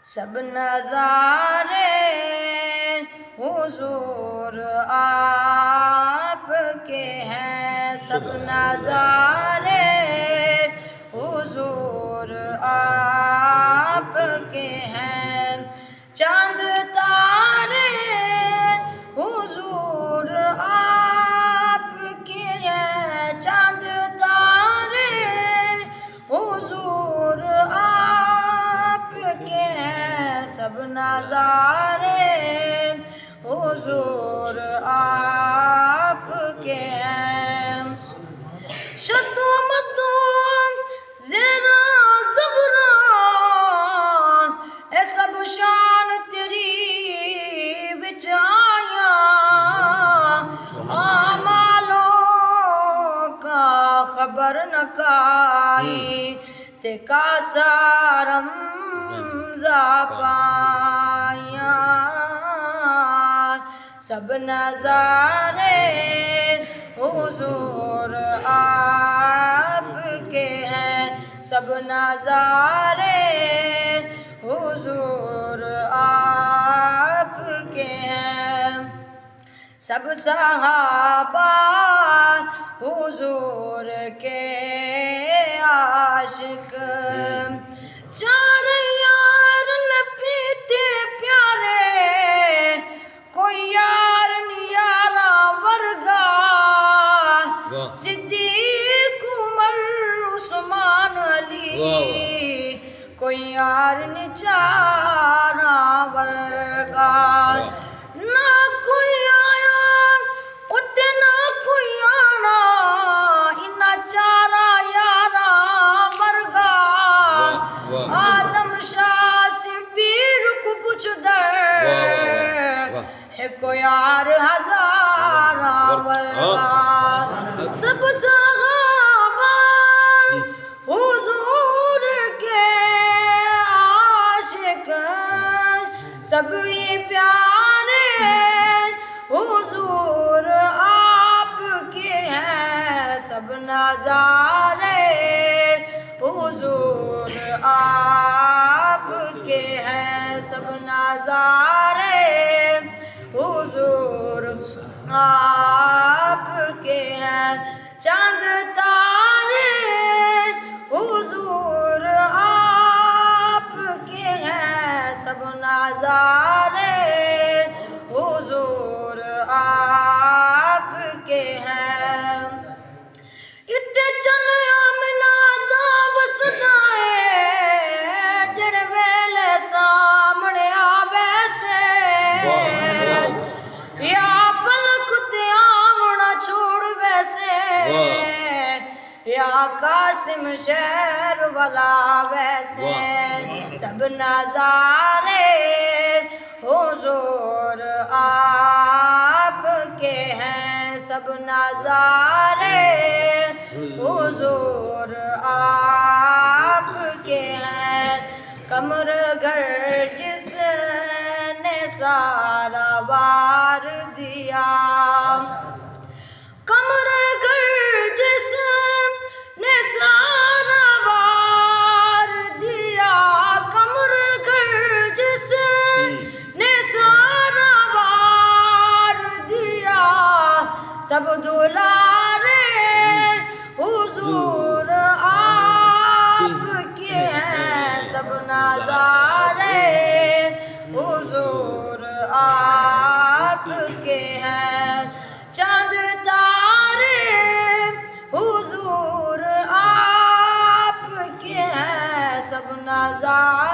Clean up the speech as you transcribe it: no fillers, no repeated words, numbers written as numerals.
سب نظارے حضور آپ کے ہیں، سب نظارے حضور آپ کے ہیں، چاند تارے حضور آپ کے ہیں، چاند تارے حضور آپ کے ہیں، سب نظارے حضور آپ کے ہیں، شدو مدو زیرا زبران اے سب شان تیری وچ آیا، آمالوں کا خبر نہ کائی تے کا سارم پایا، سب نظارے حضور آپ کے ہیں، سب نظارے حضور آپ کے ہیں، سب صحابہ حضور کے عاشق، چار یار پیتے پیارے کوئی یار نہیں یارا ورگا، صدیق عمر عثمان علی کوئی یار نہیں چارا ورگا، نہ کوئی آیا اتے نہ کوئی آنا انہاں چارا یارا ورگا، آدم شاہ سبیر کو پوچھ در ہے کوئی یار ہزارہ ورگا، سب صحابہ حضور کے عاشق، سب ہی پیارے حضور آپ کے ہیں، سب نظارے حضور آپ کے ہیں، سب نظارے حضور آپ کے ہیں، چاند تارے حضور آپ کے ہیں، سب نظارے حضور آپ کے ہیں، اتے چل آمنا دا وسدائے جڑے ویلے سامنے آوے سے، یا فلک تے آونا چھوڑ ویسے، یا قاسم شہر والا ویسے، سب نظارے حضور آپ کے ہیں، سب نظارے حضور آپ کے ہیں، قمر گر جس نے سارا وار دیا، قمر گر جس نے سارا وار دیا، قمر گر جس نے سارا وار دیا، سب دلارے حضور آپ کے ہیں، سب نظارے حضور آپ کے ہیں، چاند تارے حضور آپ کے ہیں، سب نظارے